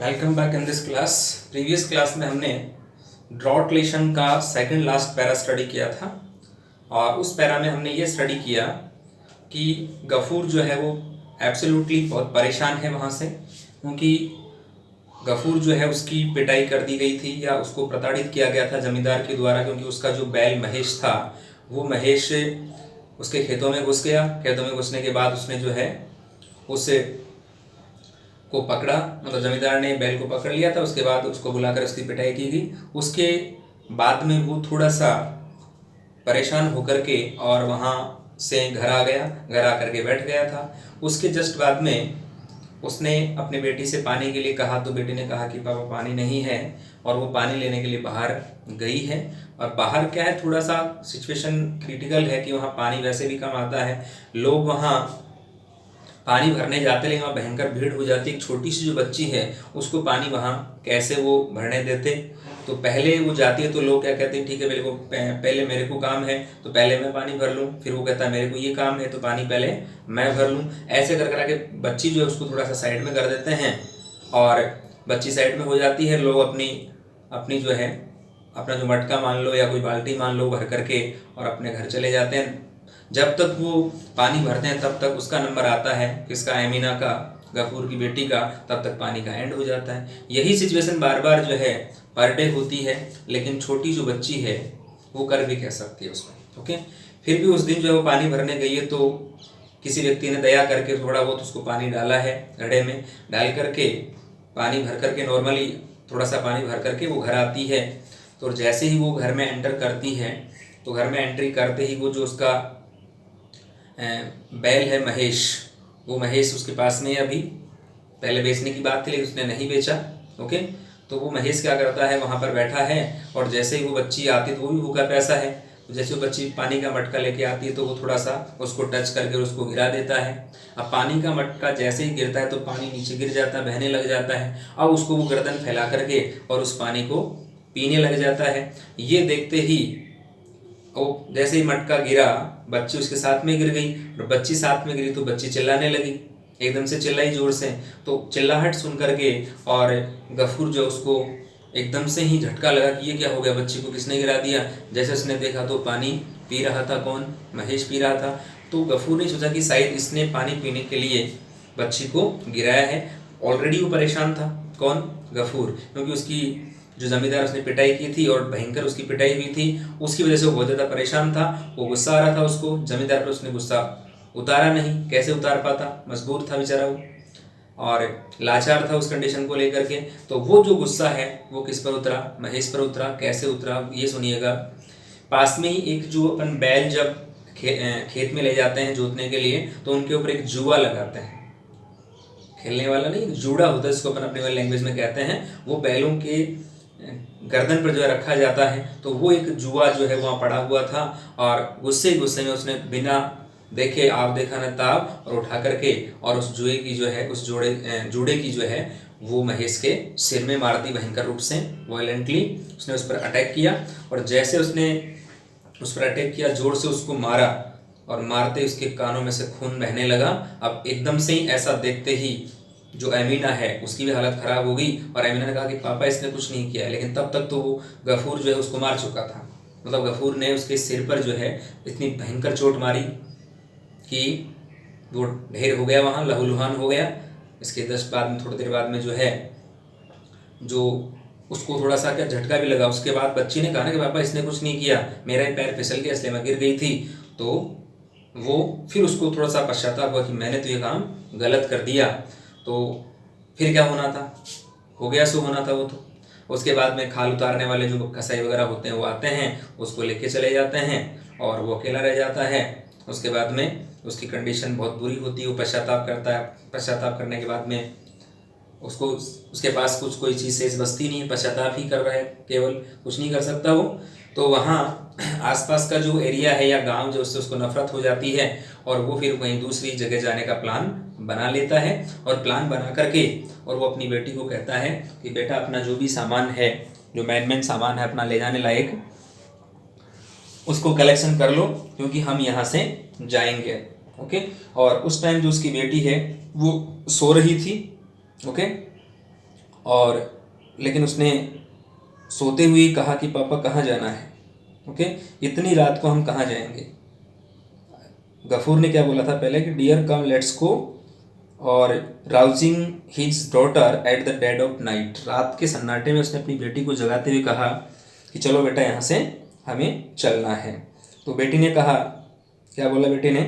Welcome back in this class. Previous class में हमने drought लेशन का सेकंड लास्ट पैरा स्टडी किया था और उस पैरा में हमने ये स्टडी किया कि गफूर जो है वो एब्सोल्युटली बहुत परेशान है वहाँ से, क्योंकि गफूर जो है उसकी पिटाई कर दी गई थी या उसको प्रताड़ित किया गया था जमींदार के द्वारा, क्योंकि उसका जो बैल महेश था वो महेश उसके खेतों में घुस गया। खेतों में घुसने के बाद उसने जो है उस को पकड़ा, मतलब जमींदार ने बैल को पकड़ लिया था। उसके बाद उसको बुलाकर उसकी पिटाई की गई। उसके बाद में वो थोड़ा सा परेशान होकर के और वहाँ से घर आ गया। घर आ करके बैठ गया था। उसके जस्ट बाद में उसने अपनी बेटी से पानी के लिए कहा, तो बेटी ने कहा कि पापा पानी नहीं है, और वो पानी लेने के लिए बाहर गई है। और बाहर क्या है, थोड़ा सा सिचुएशन क्रिटिकल है कि वहाँ पानी वैसे भी कम आता है, लोग वहाँ पानी भरने जाते, लेकिन वहाँ भयंकर भीड़ हो जाती है। एक छोटी सी जो बच्ची है उसको पानी वहाँ कैसे वो भरने देते। तो पहले वो जाती है तो लोग क्या कहते हैं, ठीक है पहले मेरे को काम है तो पहले मैं पानी भर लूँ, फिर वो कहता है मेरे को ये काम है तो पानी पहले मैं भर लूँ। ऐसे कर कर के बच्ची जो है उसको थोड़ा सा साइड में कर देते हैं और बच्ची साइड में हो जाती है। लोग अपनी अपनी जो है अपना जो मटका मान लो या कोई बाल्टी मान लो भर करके और अपने घर चले जाते हैं। जब तक वो पानी भरते हैं तब तक उसका नंबर आता है, किसका, एमिना का, गफूर की बेटी का, तब तक पानी का एंड हो जाता है। यही सिचुएशन बार बार जो है पर डे होती है, लेकिन छोटी जो बच्ची है वो कर भी कह सकती है उसमें। ओके, फिर भी उस दिन जो है वो पानी भरने गई है, तो किसी व्यक्ति ने दया करके थोड़ा बहुत उसको पानी डाला है, घड़े में डाल करके पानी भर करके, नॉर्मली थोड़ा सा पानी भर करके वो घर आती है। तो जैसे ही वो घर में एंटर करती है तो घर में एंट्री करते ही वो जो उसका बैल है महेश, वो महेश उसके पास में अभी पहले बेचने की बात थी लेकिन उसने नहीं बेचा। ओके, तो वो महेश क्या करता है, वहाँ पर बैठा है और जैसे ही वो बच्ची आती तो वो भी भूखा प्यासा है। तो जैसे वो बच्ची पानी का मटका लेके आती है तो वो थोड़ा सा उसको टच करके उसको गिरा देता है। अब पानी का मटका जैसे ही गिरता है तो पानी नीचे गिर जाता है, बहने लग जाता है। अब उसको वो गर्दन फैला करके और उस पानी को पीने लग जाता है। ये देखते ही वो जैसे ही मटका गिरा, बच्ची उसके साथ में गिर गई और बच्ची साथ में गिरी तो बच्ची चिल्लाने लगी, एकदम से चिल्लाई जोर से। तो चिल्लाहट सुन करके और गफूर जो उसको एकदम से ही झटका लगा कि ये क्या हो गया, बच्ची को किसने गिरा दिया। जैसे उसने देखा तो पानी पी रहा था कौन, महेश पी रहा था। तो गफूर ने सोचा कि शायद इसने पानी पीने के लिए बच्ची को गिराया है। ऑलरेडी वो परेशान था, कौन, गफूर, क्योंकि उसकी जो जमींदार उसने पिटाई की थी और भयंकर उसकी पिटाई हुई थी, उसकी वजह से वो बहुत ज़्यादा परेशान था। वो गुस्सा आ रहा था उसको, जमींदार पर उसने गुस्सा उतारा नहीं, कैसे उतार पाता, मजबूर था बेचारा वो और लाचार था उस कंडीशन को लेकर के। तो वो जो गुस्सा है वो किस पर उतरा, महेश पर उतरा। कैसे उतरा ये सुनिएगा। पास में ही एक जो अपन बैल जब खेत में ले जाते हैं जोतने के लिए, तो उनके ऊपर एक जुआ लगाते हैं, खेलने वाला नहीं, जूड़ा होता है जिसको अपन अपने वाली लैंग्वेज में कहते हैं। वो बैलों के गर्दन पर जो है रखा जाता है। तो वो एक जुआ जो है वहाँ पड़ा हुआ था और गुस्से गुस्से में उसने बिना देखे आप देखा न ताब और उठा करके और उस जुए की जो है उस जूड़े की जो है वो महेश के सिर में मार दी भयंकर रूप से, वायलेंटली उसने उस पर अटैक किया। और जैसे उसने उस पर अटैक किया, जोर से उसको मारा और मारते उसके कानों में से खून बहने लगा। अब एकदम से ही ऐसा देखते ही जो एमिना है उसकी भी हालत ख़राब हो गई और एमिना ने कहा कि पापा इसने कुछ नहीं किया है। लेकिन तब तक तो वो गफूर जो है उसको मार चुका था। मतलब गफूर ने उसके सिर पर जो है इतनी भयंकर चोट मारी कि वो ढेर हो गया, वहाँ लहूलुहान हो गया। इसके जस्ट बाद में थोड़ी देर बाद में जो है जो उसको थोड़ा सा क्या झटका भी लगा। उसके बाद बच्ची ने कहा ना कि पापा इसने कुछ नहीं किया, मेरा ही पैर फिसल गया इसलिए मैं गिर गई थी। तो वो फिर उसको थोड़ा सा पश्चाताप हुआ कि मैंने तो ये काम गलत कर दिया। तो फिर क्या होना था, हो गया सो होना था वो। तो उसके बाद में खाल उतारने वाले जो कसाई वगैरह होते हैं वो आते हैं, उसको लेके चले जाते हैं और वो अकेला रह जाता है। उसके बाद में उसकी कंडीशन बहुत बुरी होती है, वो पश्चाताप करता है। पश्चाताप करने के बाद में उसको उसके पास कुछ कोई चीज़ शेष बचती नहीं है, पश्चाताप ही कर रहा है, केवल कुछ नहीं कर सकता वो। तो वहाँ आसपास का जो एरिया है या गांव जो उससे उसको नफरत हो जाती है और वो फिर कहीं दूसरी जगह जाने का प्लान बना लेता है। और प्लान बना करके और वो अपनी बेटी को कहता है कि बेटा अपना जो भी सामान है, जो मैन सामान है अपना ले जाने लायक, उसको कलेक्शन कर लो क्योंकि हम यहाँ से जाएंगे। ओके, और उस टाइम जो उसकी बेटी है वो सो रही थी। ओके, और लेकिन उसने सोते हुए कहा कि पापा कहाँ जाना है, ओके, इतनी रात को हम कहाँ जाएंगे। गफूर ने क्या बोला था पहले कि डियर कम लेट्स गो, और rousing his daughter at the dead of night, रात के सन्नाटे में उसने अपनी बेटी को जगाते हुए कहा कि चलो बेटा यहाँ से हमें चलना है। तो बेटी ने कहा, क्या बोला बेटी ने,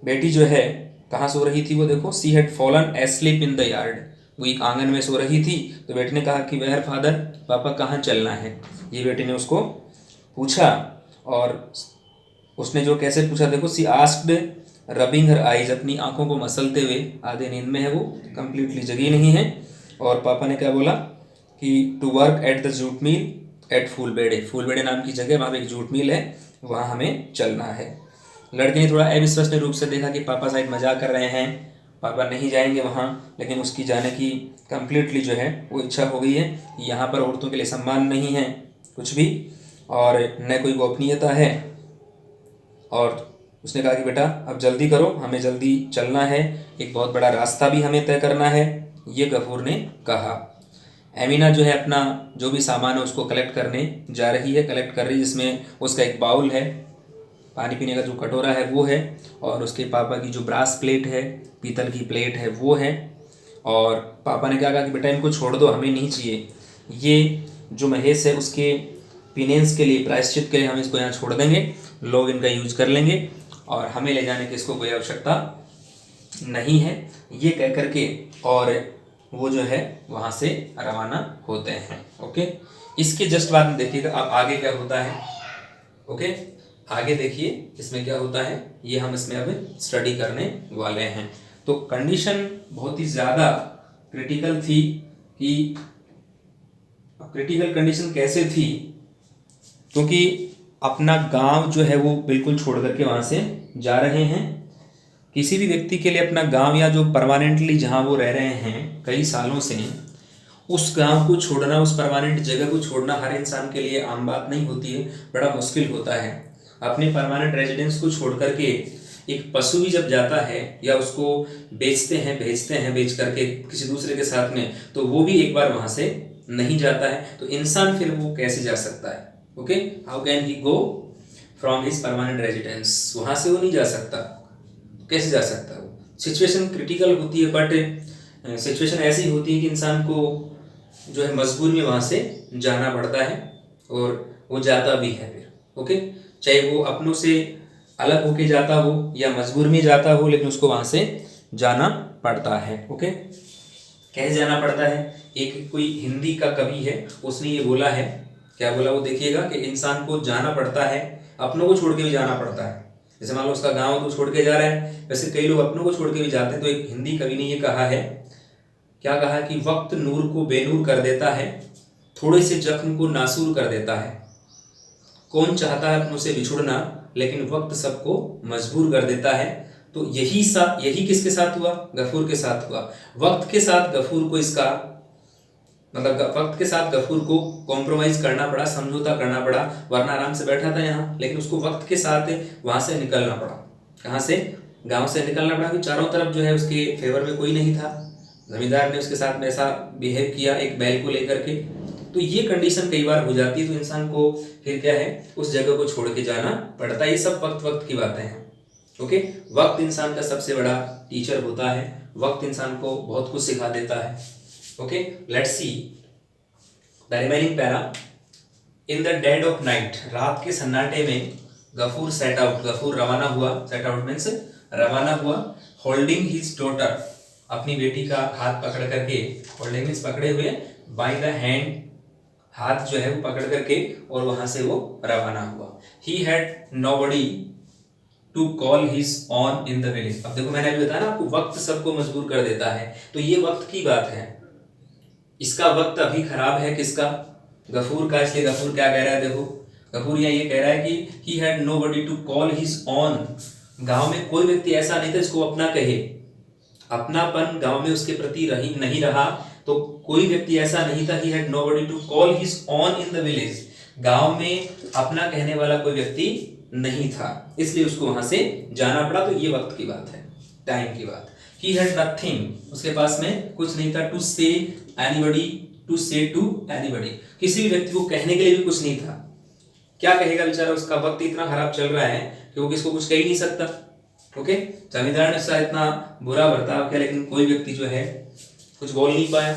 बेटी जो है कहाँ सो रही थी वो देखो, she had fallen asleep in the yard, वो एक आंगन में सो रही थी। तो बेटी ने कहा कि वेयर फादर, पापा कहाँ चलना है, ये बेटी ने उसको पूछा। और उसने जो कैसे पूछा देखो, सी आस्क्ड रबिंग हर आइज, अपनी आंखों को मसलते हुए, आधे नींद में है वो, कंप्लीटली जगी नहीं है। और पापा ने क्या बोला कि to work at the jute mill at Phulbere, Phulbere नाम की जगह, वहाँ पे एक जूट मिल है, वहाँ हमें चलना है। लड़के ने थोड़ा अविश्वसनीय रूप से देखा कि पापा शायद मजाक कर रहे हैं, पापा नहीं जाएंगे वहाँ, लेकिन उसकी जाने की कंप्लीटली जो है वो इच्छा हो गई है। यहाँ पर औरतों के लिए सम्मान नहीं है कुछ भी, और न कोई गोपनीयता है। और उसने कहा कि बेटा अब जल्दी करो, हमें जल्दी चलना है, एक बहुत बड़ा रास्ता भी हमें तय करना है, ये गफूर ने कहा। एमिना जो है अपना जो भी सामान है उसको कलेक्ट करने जा रही है, कलेक्ट कर रही है, जिसमें उसका एक बाउल है, पानी पीने का जो कटोरा है वो है, और उसके पापा की जो ब्रास प्लेट है, पीतल की प्लेट है वो है। और पापा ने क्या कहा कि बेटा इनको छोड़ दो, हमें नहीं चाहिए, ये जो महेश है उसके पिनेंस के लिए, प्रायश्चित के लिए हम इसको यहाँ छोड़ देंगे, लोग इनका यूज कर लेंगे और हमें ले जाने की इसको कोई आवश्यकता नहीं है, ये कह करके और वो जो है वहाँ से रवाना होते हैं। ओके, इसके जस्ट बाद में देखिएगा अब आगे क्या होता है। ओके, आगे देखिए इसमें क्या होता है, ये हम इसमें अब स्टडी करने वाले हैं। तो कंडीशन बहुत ही ज़्यादा क्रिटिकल थी कि क्रिटिकल कंडीशन कैसे थी, क्योंकि अपना गांव जो है वो बिल्कुल छोड़ करके वहाँ से जा रहे हैं। किसी भी व्यक्ति के लिए अपना गांव या जो परमानेंटली जहाँ वो रह रहे हैं कई सालों से, उस गांव को छोड़ना, उस परमानेंट जगह को छोड़ना हर इंसान के लिए आम बात नहीं होती है, बड़ा मुश्किल होता है। अपने परमानेंट रेजिडेंस को छोड़ करके एक पशु भी जब जाता है या उसको बेचते हैं बेच करके किसी दूसरे के साथ में, तो वो भी एक बार वहाँ से नहीं जाता है, तो इंसान फिर वो कैसे जा सकता है। Okay, how can he go from his permanent residence, वहाँ से वो नहीं जा सकता, कैसे जा सकता है। वो सिचुएशन क्रिटिकल होती है, बट सिचुएशन ऐसी होती है कि इंसान को जो है मजबूर में वहाँ से जाना पड़ता है, और वो जाता भी है फिर। ओके, चाहे वो अपनों से अलग होके जाता हो या मजबूर में जाता हो, लेकिन उसको वहाँ से जाना पड़ता है। ओके, कैसे जाना पड़ता है, एक कोई हिंदी का कवि है उसने ये बोला है, क्या बोला वो देखिएगा, कि इंसान को जाना पड़ता है, अपनों को छोड़ के भी जाना पड़ता है। जैसे मान लो उसका गांव तो छोड़ के जा रहा है, वैसे कई लोग अपनों को छोड़ के भी जाते हैं। तो एक हिंदी कवि ने ये कहा है, क्या कहा कि वक्त नूर को बेनूर कर देता है, थोड़े से जख्म को नासूर कर देता है, कौन चाहता है अपनों से बिछुड़ना, लेकिन वक्त सबको मजबूर कर देता है। तो यही किसके साथ हुआ, गफूर के साथ हुआ। वक्त के साथ गफूर को इसका मतलब वक्त के साथ गफूर को कॉम्प्रोमाइज करना पड़ा, समझौता करना पड़ा, वरना आराम से बैठा था यहाँ, लेकिन उसको वक्त के साथ वहां से निकलना पड़ा। कहाँ से, गांव से निकलना पड़ा, कि चारों तरफ जो है उसके फेवर में कोई नहीं था, जमींदार ने उसके साथ में ऐसा बिहेव किया एक बैल को लेकर के। तो ये कंडीशन कई बार हो जाती है, तो इंसान को फिर क्या है उस जगह को छोड़ के जाना पड़ता है। ये सब वक्त की बातें हैं। ओके, वक्त इंसान का सबसे बड़ा टीचर होता है, वक्त इंसान को बहुत कुछ सिखा देता है। Okay, let's see the remaining para. In the dead of night, रात के सन्नाटे में गफूर सेट आउट, गफूर रवाना हुआ, सेट आउट मीन्स रवाना हुआ, होल्डिंग हिज डॉटर, अपनी बेटी का हाथ पकड़ करके, होल्डिंग मीन्स पकड़े हुए, बाय द हैंड, हाथ जो है वो पकड़ करके, और वहां से वो रवाना हुआ। He had nobody to call his own in the village. अब देखो मैंने अभी बताया ना आपको, वक्त सबको मजबूर कर देता है, तो ये वक्त की बात है। इसका वक्त अभी खराब है, किसका, गफूर का। इसलिए गफूर क्या कह रहा है, देखो गफूर यहाँ ये कह रहा है कि he had nobody to call his own, गांव में कोई व्यक्ति ऐसा नहीं था जिसको अपना कहे, अपनापन गांव में उसके प्रति नहीं रहा, तो कोई व्यक्ति ऐसा नहीं था। He had nobody to call his own in the village, गांव में अपना कहने वाला कोई व्यक्ति नहीं था, इसलिए उसको वहां से जाना पड़ा। तो ये वक्त की बात है, टाइम की बात। ही हैड नथिंग, उसके पास में कुछ नहीं था, टू से एनीबडी, टू से टू एनीबडी, किसी भी व्यक्ति को कहने के लिए भी कुछ नहीं था। क्या कहेगा बेचारा, उसका वक्त इतना खराब चल रहा है कि वो किसको कुछ कह ही नहीं सकता। ओके, जमींदार ने उसका इतना बुरा बर्ताव किया लेकिन कोई व्यक्ति जो है कुछ बोल नहीं पाया।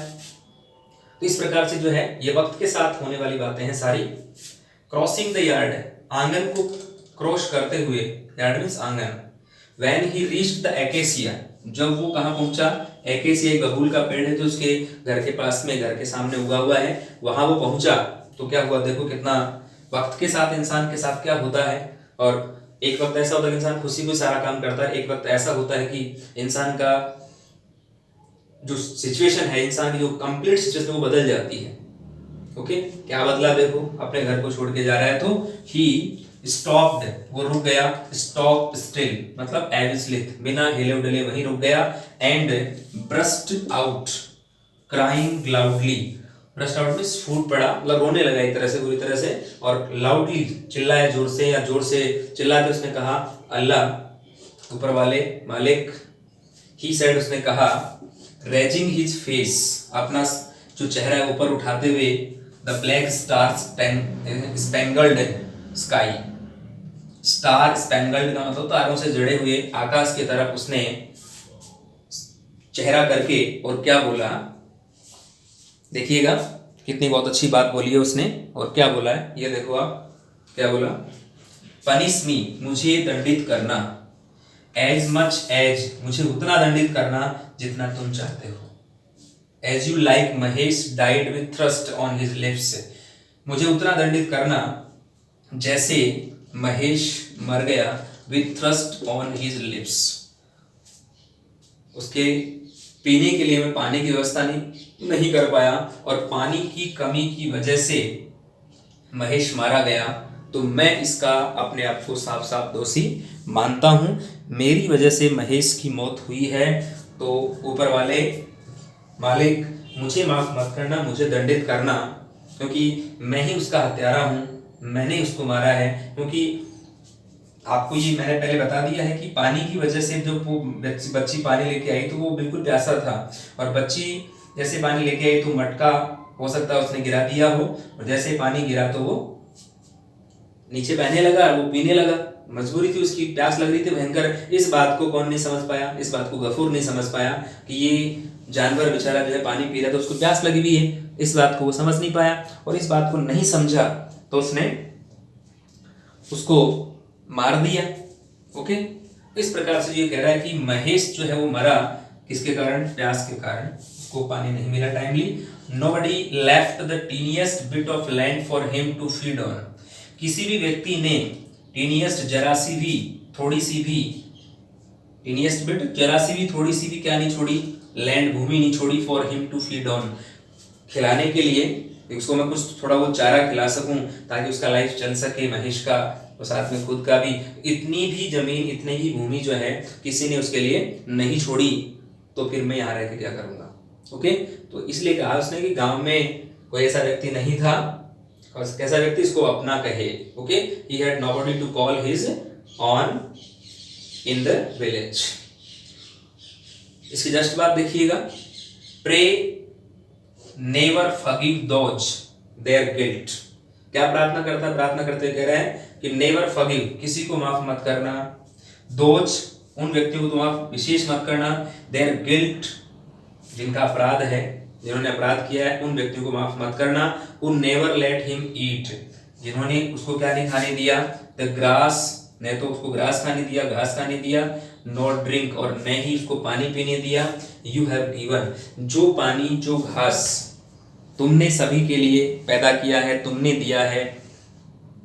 तो इस प्रकार से जो है ये वक्त के साथ होने वाली बातें हैं सारी। क्रॉसिंग द यार्ड, आंगन को क्रॉस करते हुए, यार्ड मीन्स आंगन। When he reached the acacia, जब वो कहाँ पहुंचा, एकेसिया एक बबूल का पेड़ है जो उसके घर के पास में, घर के सामने उगा हुआ है, वहां वो पहुंचा। तो क्या हुआ, देखो कितना वक्त के साथ इंसान के साथ क्या होता है। और एक वक्त ऐसा होता है कि इंसान खुशी को सारा काम करता है, एक वक्त ऐसा होता है कि इंसान का जो सिचुएशन है, इंसान की जो कंप्लीट सिचुएशन वो बदल जाती है। ओके, क्या बदला, देखो अपने घर को छोड़ के जा रहा है तो ही स्टॉप्ड, वो रुक गया, स्टॉप स्टिल मतलब एविस्लिथ, बिना हिले डुले वहीं रुक गया। And burst out crying loudly, burst out means फूट पड़ा, मतलब रोने लगा एक तरह से, बुरी तरह से, और लाउडली चिल्लाया जोर से, या जोर से चिल्ला के उसने कहा, अल्लाह ऊपर वाले मालिक। ही सेड, उसने कहा, रेजिंग हिज फेस, अपना जो चेहरा है ऊपर उठाते हुए, the black star spangled sky, star spangled का मतलब तारों से जड़े हुए आकाश की तरफ उसने चेहरा करके, और क्या बोला, देखिएगा कितनी बहुत अच्छी बात बोली है उसने। और क्या बोला है ये देखो आप, क्या बोला, पनिश मी, मुझे दंडित करना, एज मच एज, मुझे उतना दंडित करना जितना तुम चाहते हो। As you like Mahesh died with thrust on his lips, मुझे उतना दंडित करना जैसे महेश मर गया with thrust on his lips, उसके पीने के लिए मैं पानी की व्यवस्था नहीं कर पाया, और पानी की कमी की वजह से महेश मारा गया, तो मैं इसका अपने आप को साफ साफ दोषी मानता हूं। मेरी वजह से महेश की मौत हुई है, तो ऊपर वाले मालिक मुझे माफ मत करना, मुझे दंडित करना, क्योंकि मैं ही उसका हत्यारा हूं, मैंने उसको मारा है। क्योंकि आपको ये मैंने पहले बता दिया है कि पानी की वजह से जब वो बच्ची पानी लेके आई तो वो बिल्कुल प्यासा था, और बच्ची जैसे पानी लेके आई तो मटका हो सकता है उसने गिरा दिया हो, और जैसे पानी गिरा तो वो नीचे बहने लगा, वो पीने लगा, मजबूरी थी उसकी, प्यास लग रही थी भयंकर। इस बात को कौन नहीं समझ पाया, इस बात को गफूर नहीं समझ पाया कि ये जानवर बेचारा जो है पानी पी रहा था, उसको प्यास लगी हुई है, इस बात को वो समझ नहीं पाया, और इस बात को नहीं समझा तो उसने उसको मार दिया। ओके, इस प्रकार से ये कह रहा है कि महेश जो है वो मरा किसके कारण, प्यास के कारण, उसको पानी नहीं मिला timely. Nobody left the tiniest bit of land for him to feed on, किसी भी व्यक्ति ने टीनिएस्ट जरा सी भी, थोड़ी सी भी, टीनिएस्ट बिट जरा सी भी, थोड़ी सी भी क्या नहीं छोड़ी, लैंड भूमि नहीं छोड़ी, for him to feed on, खिलाने के लिए, उसको मैं कुछ थोड़ा वो चारा खिला सकूं ताकि उसका लाइफ चल सके, महेश का और साथ में खुद का भी। इतनी भी जमीन, इतनी ही भूमि जो है किसी ने उसके लिए नहीं छोड़ी, तो फिर मैं यहाँ रह के क्या करूंगा। ओके, तो इसलिए कहा उसने कि गांव में कोई ऐसा व्यक्ति नहीं था, और कैसा व्यक्ति, इसको अपना कहे। Okay, he had nobody to call his own in the village. इसकी जस्ट बात देखिएगा, pray never forgive those their guilt, क्या प्रार्थना करता है, प्रार्थना करते हुए कह रहा है कि नेवर फॉरगिव, किसी को माफ मत करना, दोज, उन व्यक्तियों को तो माफ विशेष मत करना, देयर गिल्ट, जिनका अपराध है, जिन्होंने अपराध किया है उन व्यक्तियों को माफ मत करना। हु नेवर लेट हिम ईट, जिन्होंने उसको क्या नहीं खाने दिया, द ग्रास, न तो उसको ग्रास खाने दिया, घास खाने दिया, नॉट ड्रिंक, और न ही उसको पानी पीने दिया, यू हैव गिवन, जो पानी जो घास तुमने सभी के लिए पैदा किया है, तुमने दिया है।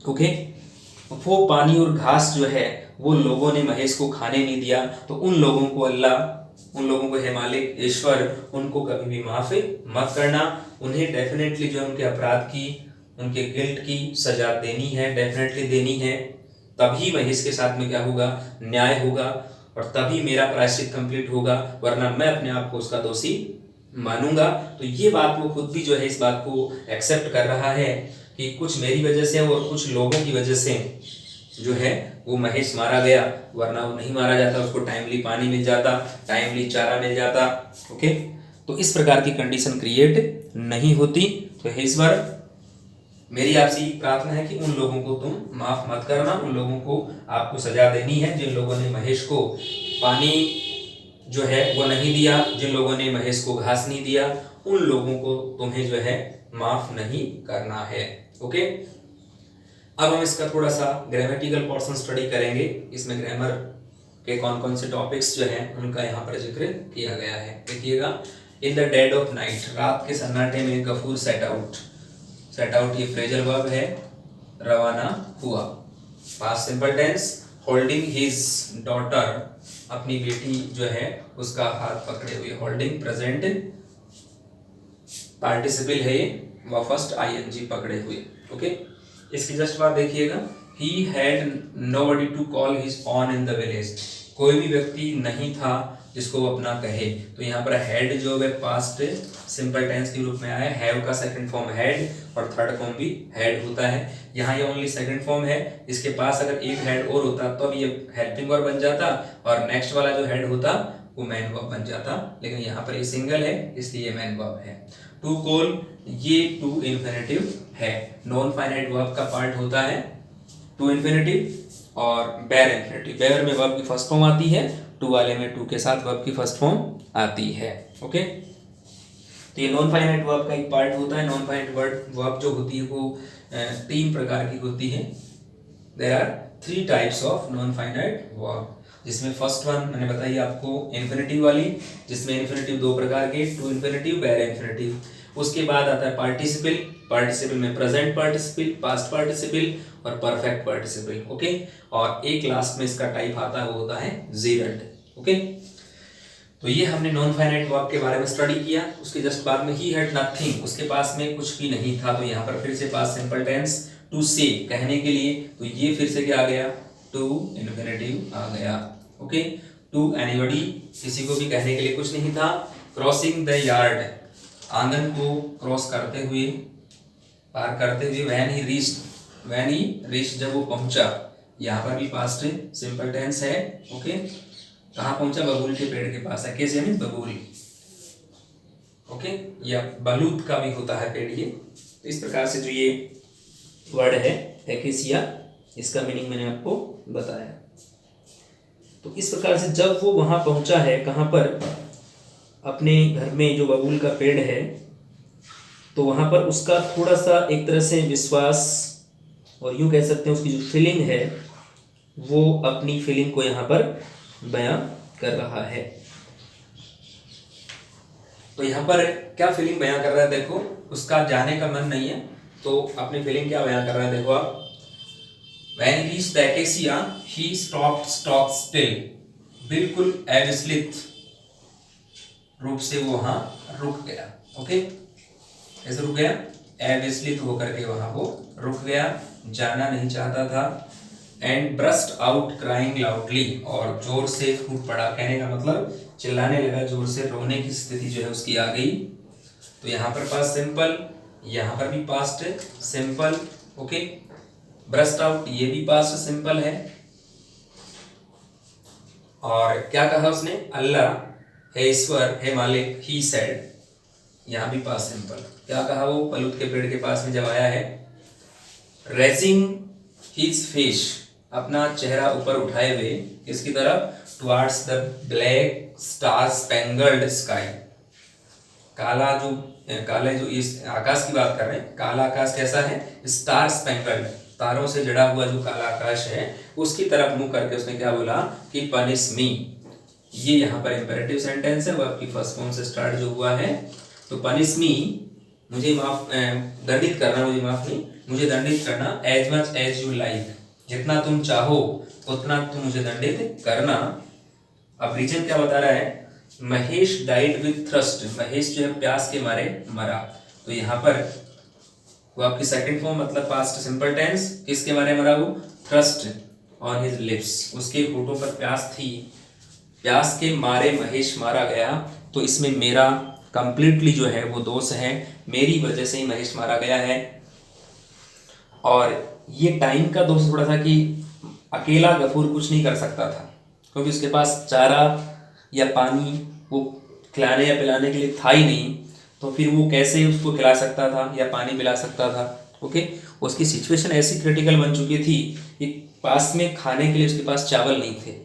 ओके, वो पानी और घास जो है वो लोगों ने महेश को खाने नहीं दिया, तो उन लोगों को अल्लाह, उन लोगों को हे मालिक ईश्वर, उनको कभी भी माफ मत करना, उन्हें डेफिनेटली जो उनके अपराध की, उनके गिल्ट की सजा देनी है, डेफिनेटली देनी है, तभी महेश के साथ में क्या होगा, न्याय होगा, और तभी मेरा प्रायश्चित कंप्लीट होगा, वरना मैं अपने आप को उसका दोषी मानूंगा। तो ये बात वो खुद भी जो है इस बात को एक्सेप्ट कर रहा है कि कुछ मेरी वजह से और कुछ लोगों की वजह से जो है वो महेश मारा गया, वरना वो नहीं मारा जाता, उसको टाइमली पानी मिल जाता, टाइमली चारा मिल जाता। ओके, तो इस प्रकार की कंडीशन क्रिएट नहीं होती। तो ईश्वर, मेरी आपसे प्रार्थना है कि उन लोगों को तुम माफ मत करना, उन लोगों को आपको सजा देनी है जिन लोगों ने महेश को पानी जो है वो नहीं दिया, जिन लोगों ने महेश को घास नहीं दिया, उन लोगों को तुम्हें जो है माफ नहीं करना है। ओके, अब हम इसका थोड़ा सा ग्रामेटिकल पोर्शन स्टडी करेंगे। इसमें ग्रामर के कौन कौन से टॉपिक्स जो हैं उनका यहाँ पर जिक्र किया गया है। देखिएगा, in the dead of night, रात के सन्नाटे में Ghafoor set out. Set out ये फ्रेजल वर्ब है, रवाना हुआ। Past simple tense, holding his daughter, अपनी बेटी जो है उसका हाथ पकड़े हुए, होल्डिंग प्रेजेंट पार्टिसिपल है ये, वह फर्स्ट आईएनजी पकड़े हुए। ओके, इसकी जस्ट बात देखिएगा, he had nobody to call his own in the village, कोई भी व्यक्ति नहीं था जिसको वो अपना कहे। तो यहाँ पर हैड जो है पास्ट सिंपल टेंस के रूप में आया, हैव का सेकंड फॉर्म हैड और थर्ड फॉर्म भी हैड होता है। यहाँ ये ओनली सेकंड फॉर्म है, इसके पास अगर एक हैड और होता तो अब ये हेल्पिंग वर्ब बन जाता और नेक्स्ट वाला जो हैड होता वो मैन वर्ब बन जाता, लेकिन यहाँ पर ये सिंगल है इसलिए मैन वर्ब है। टू कॉल, ये टू इन्फिनेटिव है, नॉन फाइनाइट वर्ब का पार्ट होता है टू इन्फिनेटिव और बेयर इन्फिनेटिव। बेयर में वर्ब की फर्स्ट फॉर्म आती है, टू वाले में टू के साथ वर्ब की फर्स्ट फॉर्म आती है। ओके, तो ये नॉन फाइनाइट वर्ब का एक पार्ट होता है। नॉन फाइनाइट वर्ब जो होती है वो 3 प्रकार की होती है। There are 3 types of non finite verb, जिसमें फर्स्ट वन मैंने बताई आपको इन्फिनेटिव वाली, जिसमें इन्फिनेटिव 2 प्रकार के, टू इन्फिनेटिव, बेयर इन्फिनेटिव। उसके बाद आता है पार्टिसिपल, पार्टिसिपल में प्रेजेंट पार्टिसिपल, पास्ट पार्टिसिपल और परफेक्ट पार्टिसिपल। ओके, और एक लास्ट में इसका टाइप आता है वो होता है जेरल्ड। ओके, तो ये हमने नॉन फाइनाइट वर्ब के बारे में स्टडी किया। उसके जस्ट बाद में ही हैड नथिंग, उसके पास में कुछ भी नहीं था, तो यहाँ पर फिर से पास्ट सिंपल टेंस, टू से, कहने के लिए, तो ये फिर से क्या आ गया, टू इन्फिनेटिव आ गया। ओके, टू एनीबडी, किसी को भी कहने के लिए कुछ नहीं था। क्रॉसिंग द यार्ड, आंगन को क्रॉस करते हुए, पार करते हुए। व्हेन ही रीच्ड, जब वो पहुंचा, यहाँ पर भी पास्ट सिंपल टेंस है। ओके, कहाँ पहुंचा, बबूल के पेड़ के पास। अकेसिया मीन्स बबूल। ओके, या बलूत का भी होता है पेड़ ये। तो इस प्रकार से जो ये वर्ड है एकेसिया, इसका मीनिंग मैंने आपको बताया। तो इस प्रकार से जब वो वहां पहुंचा है, कहाँ पर, अपने घर में जो बबूल का पेड़ है, तो वहां पर उसका थोड़ा सा एक तरह से विश्वास और यूं कह सकते हैं उसकी जो फीलिंग है वो अपनी फीलिंग को यहाँ पर बयां कर रहा है। तो यहाँ पर क्या फीलिंग बयां कर रहा है, देखो, उसका जाने का मन नहीं है तो अपनी फीलिंग क्या बयां कर रहा है, देखो आप। When he reached the acacia, he stopped still, बिल्कुल अविचलित रूप से वो वहां रुक गया। ओके, कैसे रुक गया, अविचलित होकर के वहां वो रुक गया, जाना नहीं चाहता था। And burst out crying loudly, और जोर से फूट पड़ा, कहने का मतलब चिल्लाने लगा, जोर से रोने की स्थिति जो है उसकी आ गई। तो यहाँ पर पास्ट सिंपल, यहाँ पर भी past simple. Okay, burst out ये भी पास्ट सिंपल है। और क्या कहा उसने, अल्लाह, हे ईश्वर, हे मालिक, ही सेड, यहाँ भी पास्ट सिंपल। क्या कहा वो बलूत के पेड़ के पास में जब आया है, रेजिंग हिज फेस, अपना चेहरा ऊपर उठाए हुए, किसकी तरफ, towards the black star spangled sky, काले जो इस आकाश की बात कर रहे हैं, काला आकाश कैसा है, स्टार स्पेंगल्ड, तारों से जड़ा हुआ जो काला आकाश है उसकी तरफ मुंह करके उसने क्या बोला कि पनिश मी। ये यहाँ पर इंपेरेटिव सेंटेंस है, वर्ब की फर्स्ट फॉर्म से स्टार्ट जो हुआ है। तो पनिश मी, मुझे माफ, दंडित करना, मुझे माफ नहीं, मुझे दंडित करना, as much as you like, जितना तुम चाहो उतना तुम मुझे दंडित करना। अब रीजन क्या बता रहा है, Mahesh died with thrust, Mahesh जो है प्यास के मारे मरा। तो यहाँ पर वो आपकी सेकंड फॉर्म मतलब पास्ट सिंपल टेंस, किसके मारे मरा वो, थ्रस्ट ऑन हिज लिप्स, उसके होठों पर प्यास थी, प्यास के मारे महेश मारा गया। तो इसमें मेरा कंप्लीटली जो है वो दोष है, मेरी वजह से ही महेश मारा गया है। और ये टाइम का दोष थोड़ा सा कि अकेला गफूर कुछ नहीं कर सकता था, क्योंकि उसके पास चारा या पानी वो खिलाने या पिलाने के लिए था ही नहीं, तो फिर वो कैसे उसको खिला सकता था या पानी पिला सकता था। ओके, उसकी सिचुएशन ऐसी क्रिटिकल बन चुकी थी कि पास में खाने के लिए उसके पास चावल नहीं थे,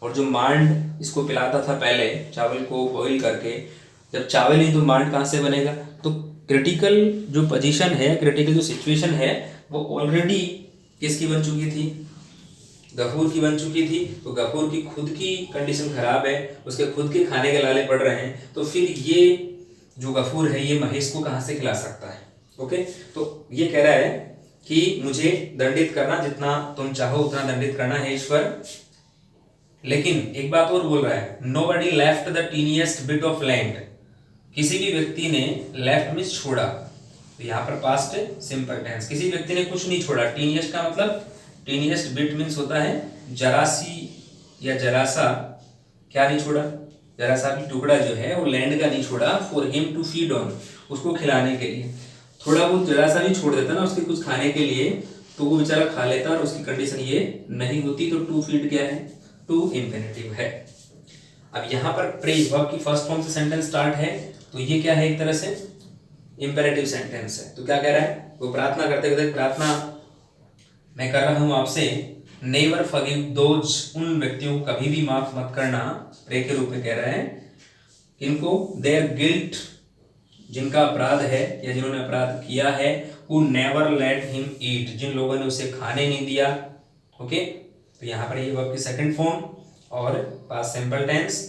और जो मांड इसको पिलाता था पहले चावल को बॉईल करके, जब चावल नहीं तो मांड कहाँ से बनेगा। तो क्रिटिकल जो पोजीशन है, क्रिटिकल जो सिचुएशन है, वो ऑलरेडी किसकी बन चुकी थी, गफूर की बन चुकी थी। तो गफूर की खुद की कंडीशन खराब है, उसके खुद के खाने के लाले पड़ रहे हैं, तो फिर ये जो गफूर है ये महेश को कहाँ से खिला सकता है। ओके, तो ये कह रहा है कि मुझे दंडित करना, जितना तुम चाहो उतना दंडित करना है ईश्वर। लेकिन एक बात और बोल रहा है, nobody left the tiniest bit of land, किसी भी व्यक्ति ने लेफ्ट मींस छोड़ा, तो यहाँ पर पास्ट सिंपल टेंस, किसी व्यक्ति ने कुछ नहीं छोड़ा। टीनिएस्ट का मतलब, टीनिएस्ट बिट मींस होता है जरा सी या जरा सा, क्या नहीं छोड़ा, जरा सा भी टुकड़ा जो है वो लैंड का नहीं छोड़ा, for him to feed on, उसको खिलाने के लिए। थोड़ा बहुत जरा सा भी छोड़ देता ना उसके कुछ खाने के लिए, तो वो बेचारा खा लेता, और उसकी कंडीशन ये नहीं होती। तो टू फीड क्या है, टू इंफिनिटिव है। अब यहाँ पर प्रेज वर्ब की फर्स्ट फॉर्म से सेंटेंस स्टार्ट है, तो ये क्या है, एक तरह से इंपेरेटिव सेंटेंस है। तो क्या कह रहा है, वो प्रार्थना करते हुए, प्रार्थना मैं कर रहा हूं आपसे, नेवर फॉरगिव दोज, उन व्यक्तियों को कभी भी माफ मत करना, प्रे के रूप में कह रहा है, इनको देयर गिल्ट, जिनका अपराध है या जिन्होंने अपराध किया है, who never let him eat, जिन लोगों ने उसे खाने नहीं दिया। ओके, तो यहाँ पर ये वर्ब की सेकंड फॉर्म और पास्ट सिंपल टेंस,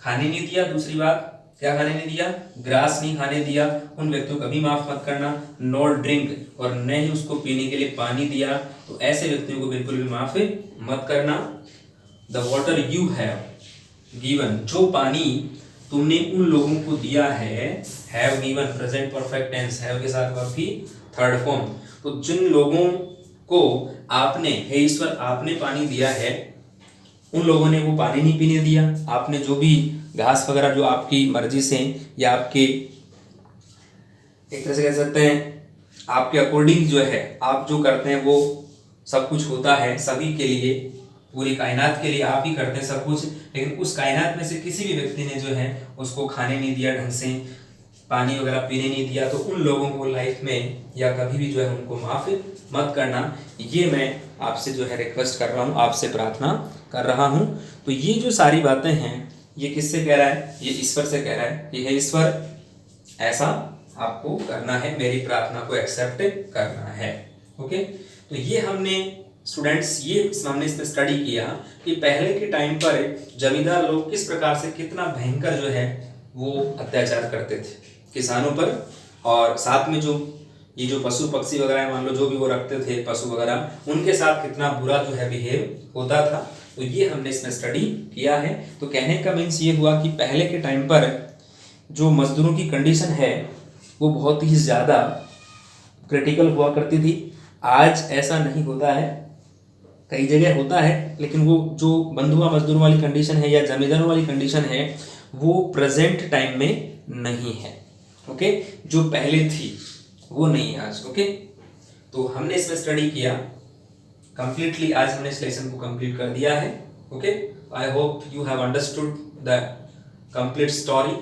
खाने नहीं दिया, दूसरी बात क्या खाने नहीं दिया, ग्रास नहीं खाने दिया, उन व्यक्तियों को कभी माफ मत करना, नॉट ड्रिंक, और न ही उसको पीने के लिए पानी दिया, तो ऐसे व्यक्तियों को बिल्कुल भी माफ मत करना। The water you have given, जो पानी तुमने उन लोगों को दिया है, have given present perfect tense, have के साथ वर्ब की थर्ड फॉर्म। तो जिन लोगों को आपने, हे ईश्वर आपने पानी दिया है, उन लोगों ने वो पानी नहीं पीने दिया, आपने जो भी घास वगैरह जो आपकी मर्जी से या आपके एक तरह से कह सकते हैं आपके अकॉर्डिंग जो है आप जो करते हैं वो सब कुछ होता है सभी के लिए, पूरी कायनात के लिए आप ही करते हैं सब कुछ, लेकिन उस कायनात में से किसी भी व्यक्ति ने जो है उसको खाने नहीं दिया, ढंग से पानी वगैरह पीने नहीं दिया, तो उन लोगों को लाइफ में या कभी भी जो है उनको माफ मत करना। ये मैं आपसे जो है रिक्वेस्ट कर रहा हूँ, आपसे प्रार्थना कर रहा हूँ। तो ये जो सारी बातें हैं ये किससे कह रहा है, ये ईश्वर से कह रहा है कि हे ईश्वर ऐसा आपको करना है, मेरी प्रार्थना को एक्सेप्ट करना है। ओके, तो ये हमने स्टूडेंट्स ये हमने इसमें स्टडी किया कि पहले के टाइम पर जमींदार लोग किस प्रकार से कितना भयंकर जो है वो अत्याचार करते थे किसानों पर, और साथ में जो ये जो पशु पक्षी वगैरह मान लो जो भी वो रखते थे पशु वगैरह, उनके साथ कितना बुरा जो है बिहेव होता था। तो ये हमने इसमें स्टडी किया है। तो कहने का मीन्स ये हुआ कि पहले के टाइम पर जो मजदूरों की कंडीशन है वो बहुत ही ज़्यादा क्रिटिकल हुआ करती थी। आज ऐसा नहीं होता है, कई जगह होता है, लेकिन वो जो बंधुआ मजदूर वाली कंडीशन है या जमींदारों वाली कंडीशन है वो प्रेजेंट टाइम में नहीं है। ओके, जो पहले थी वो नहीं है आज। ओके, तो हमने इसमें स्टडी किया कंप्लीटली, आज हमने इस लेसन को कंप्लीट कर दिया है। Okay, I hope you have understood the complete story.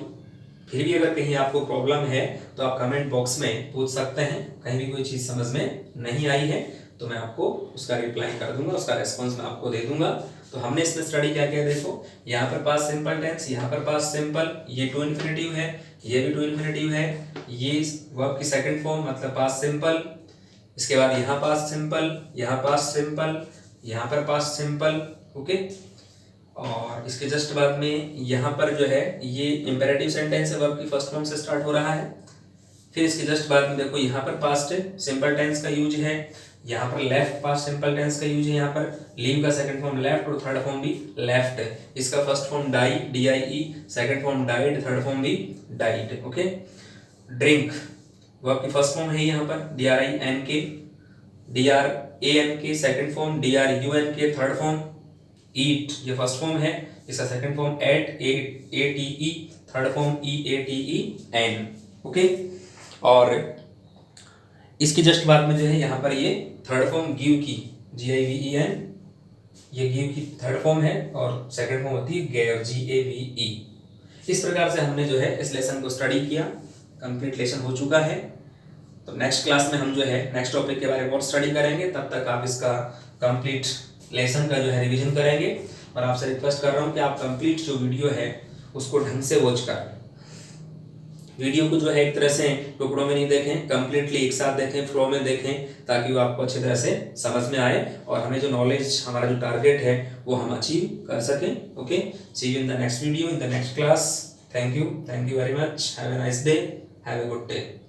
फिर भी अगर कहीं आपको प्रॉब्लम है तो आप कमेंट बॉक्स में पूछ सकते हैं, कहीं भी कोई चीज़ समझ में नहीं आई है तो मैं आपको उसका रिप्लाई कर दूंगा, उसका रेस्पॉन्स मैं आपको दे दूंगा। तो हमने इसमें स्टडी क्या किया, देखो यहाँ पर पास्ट सिंपल टेंस, यहाँ पर पास्ट सिंपल, ये टू इन्फिनेटिव है, ये भी टू इन्फिनेटिव है, ये वर्ब की सेकंड फॉर्म मतलब पास्ट सिंपल, इसके बाद यहाँ पास्ट सिंपल, यहाँ पास्ट सिंपल, यहाँ पर पास्ट सिंपल। ओके, और इसके जस्ट बाद में यहाँ पर जो है ये इंपेरेटिव सेंटेंस है, वर्ब की फर्स्ट फॉर्म से स्टार्ट हो रहा है। फिर इसके जस्ट बाद में देखो यहाँ पर पास्ट सिंपल टेंस का यूज है, यहाँ पर लेफ्ट पास्ट सिंपल टेंस का यूज है, यहाँ पर लीव का सेकंड फॉर्म लेफ्ट और थर्ड फॉर्म भी लेफ्ट है। इसका first form die, DIE, second form died, third form भी डाइड। ओके, ड्रिंक वर्ब की फर्स्ट फॉर्म है यहाँ पर DRINK, DRANK second form, DRUNK third form, eat ये फर्स्ट फॉर्म है, इसका second form ate, ATE third form EATEN। Okay, और इसके जस्ट बाद में जो है यहाँ पर ये थर्ड फॉर्म गिव की GIVEN, ये गिव की थर्ड फॉर्म है और सेकंड फॉर्म होती है गेव, GAVE। इस प्रकार से हमने जो है इस लेसन को स्टडी किया, कंप्लीट लेसन हो चुका है। तो नेक्स्ट क्लास में हम जो है नेक्स्ट टॉपिक के बारे में और स्टडी करेंगे, तब तक आप इसका कंप्लीट लेसन का जो है रिवीजन करेंगे। और आपसे रिक्वेस्ट कर रहा हूँ कि आप कंप्लीट जो वीडियो है उसको ढंग से वॉच करें। वीडियो को जो है एक तरह से टुकड़ों में नहीं देखें, कंप्लीटली एक साथ देखें, फ्लो में देखें, ताकि वो आपको अच्छी तरह से समझ में आए और हमें जो नॉलेज, हमारा जो टारगेट है वो हम अचीव कर सकें। Okay, see you in the next video, in the next class. Thank you very much, have a nice day, have a good day.